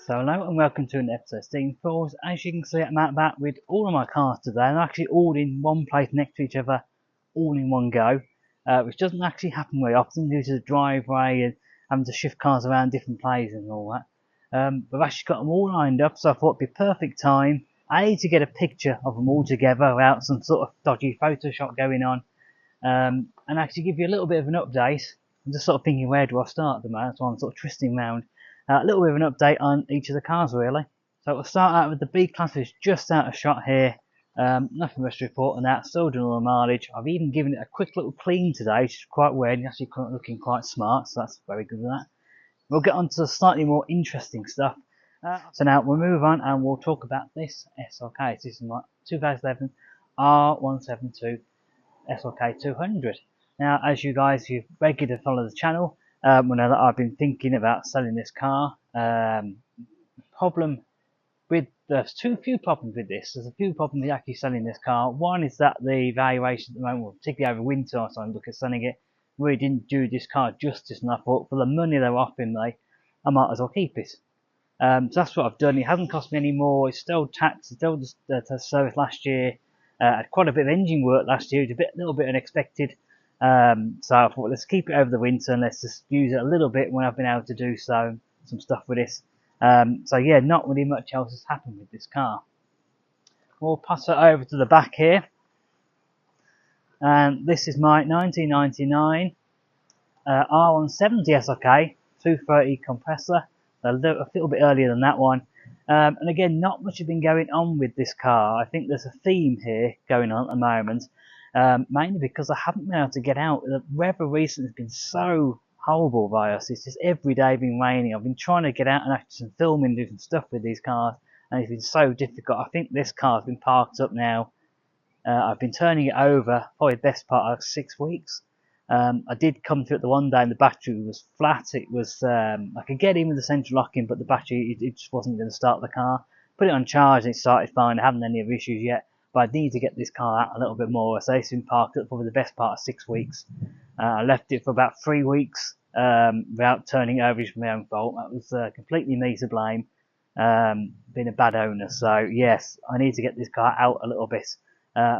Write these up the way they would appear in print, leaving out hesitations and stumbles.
So hello and welcome to an episode of Steam Falls. As you can see, I'm out back with all of my cars today, and they're actually all in one place next to each other, all in one go, which doesn't actually happen very often due to the driveway and having to shift cars around different places and all that. But I've actually got them all lined up, so I thought it'd be perfect time, A, to get a picture of them all together without some sort of dodgy Photoshop going on, and actually give you a little bit of an update. I'm just sort of thinking, where do I start at the moment, so I'm sort of twisting around. A little bit of an update on each of the cars really. So we'll start out with the B class, which is just out of shot here. Nothing much to report on that, still doing all the mileage. I've even given it a quick little clean today, which is quite weird, and actually looking quite smart, so that's very good with that. We'll get on to slightly more interesting stuff. So now we'll move on and we'll talk about this SLK. This is my 2011 R172 SLK 200. Now, as you guys who regularly follow the channel will know that I've been thinking about selling this car. Problem with there's few problems with this. There's a few problems with actually selling this car. One is that the valuation at the moment, particularly over winter, so I'm looking at selling it, really didn't do this car justice, and I thought for the money they were offering me, I might as well keep it. So that's what I've done. It hasn't cost me any more. It's still taxed. It's still just service last year. Had quite a bit of engine work last year. It was a little bit unexpected. So I thought, let's keep it over the winter and let's just use it a little bit when I've been able to do some stuff with this. So yeah, not really much else has happened with this car. We'll pass it over to the back here. And this is my 1999 R170 SLK 230 compressor. A little bit earlier than that one. And again, not much has been going on with this car. I think there's a theme here going on at the moment. Mainly because I haven't been able to get out. The weather recently has been so horrible by us. It's just every day been raining. I've been trying to get out and actually some filming, do some stuff with these cars, and it's been so difficult. I think this car's been parked up now. I've been turning it over probably the best part of 6 weeks. I did come to it the one day and the battery was flat. It was I could get in with the central locking, but the battery it just wasn't going to start the car. Put it on charge and it started fine. I haven't had any other issues yet, but I need to get this car out a little bit more. So it's been parked up probably the best part of 6 weeks. I left it for about 3 weeks without turning it over from my own fault. That was completely me to blame. Being a bad owner. So yes, I need to get this car out a little bit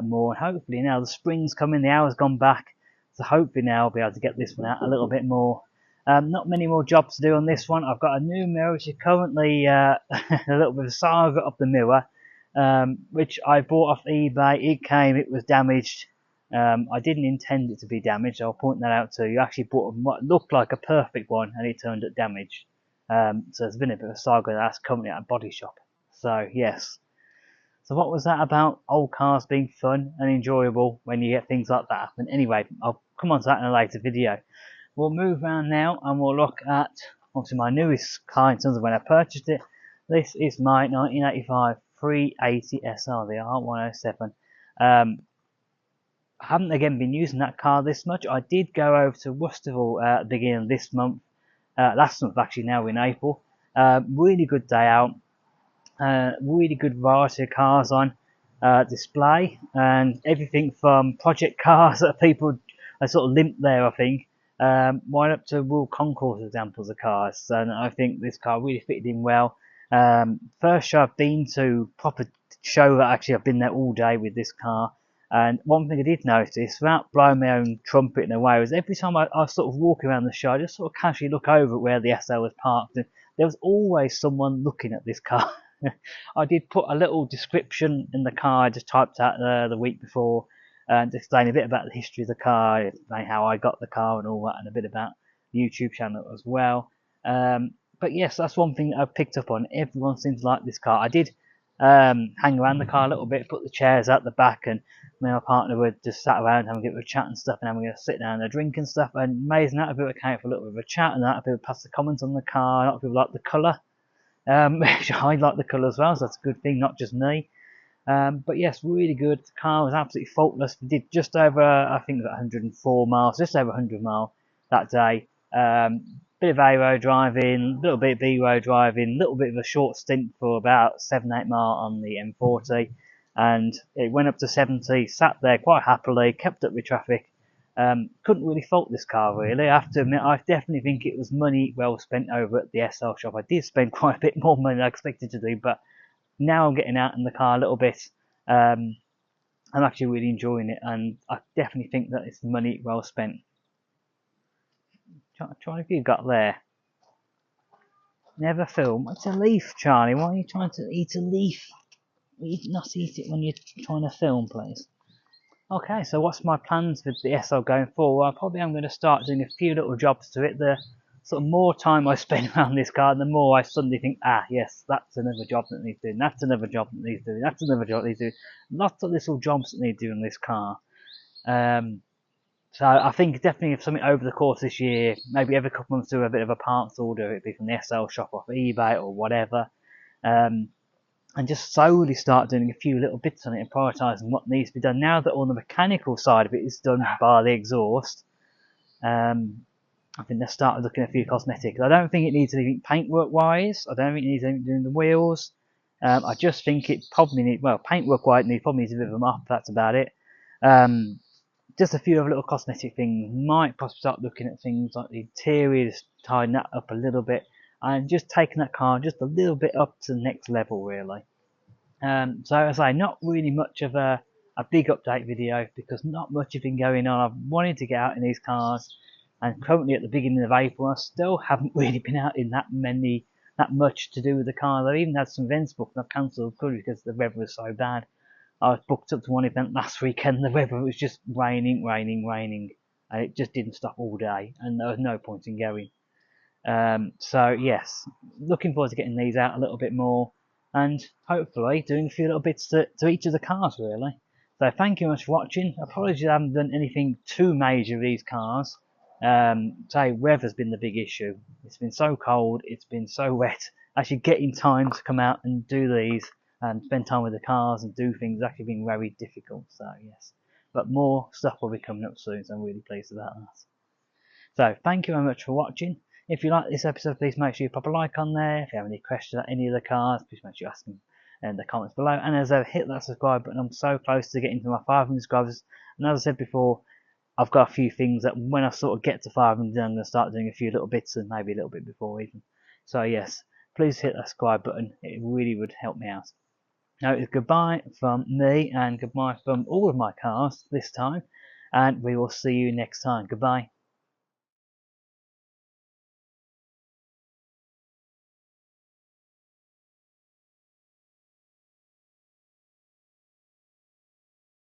more. And hopefully now the spring's coming, the hour's gone back. So hopefully now I'll be able to get this one out a little bit more. Not many more jobs to do on this one. I've got a new mirror, which is currently a little bit of a saga up the mirror, which I bought off eBay. It came, it was damaged. I didn't intend it to be damaged. I'll point that out to you. I actually bought what looked like a perfect one, and it turned up damaged. So there's been a bit of a saga that's currently at a body shop. So yes. So what was that about old cars being fun and enjoyable when you get things like that happen? Anyway, I'll come on to that in a later video. We'll move around now and we'll look at obviously my newest car in terms of when I purchased it. This is my 1985 380 SR, the R107. I haven't again been using that car this much. I did go over to Westerville at the beginning of this month. Last month actually, now in April. Really good day out. Really good variety of cars on display, and everything from project cars that people are sort of limped there, I think, right up to World Concourse examples of cars. And I think this car really fitted in well. First show I've been to, proper show that actually I've been there all day with this car. And one thing I did notice, without blowing my own trumpet in a way, was every time I sort of walk around the show, I just sort of casually look over at where the SL was parked, and there was always someone looking at this car. I did put a little description in the car. I just typed out the week before and explain a bit about the history of the car, explain how I got the car and all that, and a bit about the YouTube channel as well. But yes, that's one thing that I've picked up on. Everyone seems to like this car. I did hang around the car a little bit, put the chairs out the back, and me and my partner would just sat around having a bit of a chat and stuff, and then we're going to sit down and a drink and stuff. And amazing, that people came for a little bit of a chat, and that people passed the comments on the car. A lot of people like the colour. I like the colour as well, so that's a good thing, not just me. But yes, really good. The car was absolutely faultless. We did just over, I think, 104 miles, just over 100 miles that day. Bit of A-road driving, little bit of B-road driving, little bit of a short stint for about 7-8 miles on the M40, and it went up to 70. Sat there quite happily, kept up with traffic, Couldn't really fault this car really. I have to admit, I definitely think it was money well spent over at the SL shop. I did spend quite a bit more money than I expected to do, but now I'm getting out in the car a little bit. I'm actually really enjoying it, and I definitely think that it's money well spent. Try if you got there. Never film. It's a leaf, Charlie. Why are you trying to eat a leaf? Not eat it when you're trying to film, please. Okay, so what's my plans with the SL going forward? Well, probably I'm going to start doing a few little jobs to it. The sort of more time I spend around this car, the more I suddenly think, yes, that's another job that needs doing, that's another job that needs doing, that's another job that needs doing. Lots of little jobs that need doing this car. So I think definitely if something over the course of this year, maybe every couple of months do a bit of a parts order, it'd be from the SL shop off eBay or whatever. And just slowly start doing a few little bits on it and prioritising what needs to be done. Now that all the mechanical side of it is done by the exhaust, I think they've started looking at a few cosmetics. I don't think it needs anything paintwork wise. I don't think it needs anything doing the wheels. I just think it probably needs, well, paintwork wise, it probably needs a bit of them up. That's about it. Just a few other little cosmetic things. Might possibly start looking at things like the interior, just tidying that up a little bit, and just taking that car just a little bit up to the next level, really. So as I say, not really much of a big update video because not much has been going on. I've wanted to get out in these cars, and currently at the beginning of April, I still haven't really been out in that much to do with the cars. I've even had some events booked and I've cancelled because the weather was so bad. I was booked up to one event last weekend. The weather was just raining, and it just didn't stop all day, and there was no point in going. So yes, looking forward to getting these out a little bit more, and hopefully doing a few little bits to each of the cars really. So thank you very much for watching. Apologies I haven't done anything too major with these cars. Say weather's been the big issue. It's been so cold, it's been so wet. Actually getting time to come out and do these and spend time with the cars and do things has actually been very difficult. So yes, but more stuff will be coming up soon, so I'm really pleased about that. So thank you very much for watching. If you like this episode, please make sure you pop a like on there. If you have any questions about any of the cars, please make sure you ask them in the comments below. And as ever, hit that subscribe button. I'm so close to getting to my 500 subscribers. And as I said before, I've got a few things that when I sort of get to 500, I'm going to start doing a few little bits and maybe a little bit before even. So yes, please hit that subscribe button. It really would help me out. Now it's goodbye from me and goodbye from all of my cars this time. And we will see you next time. Goodbye.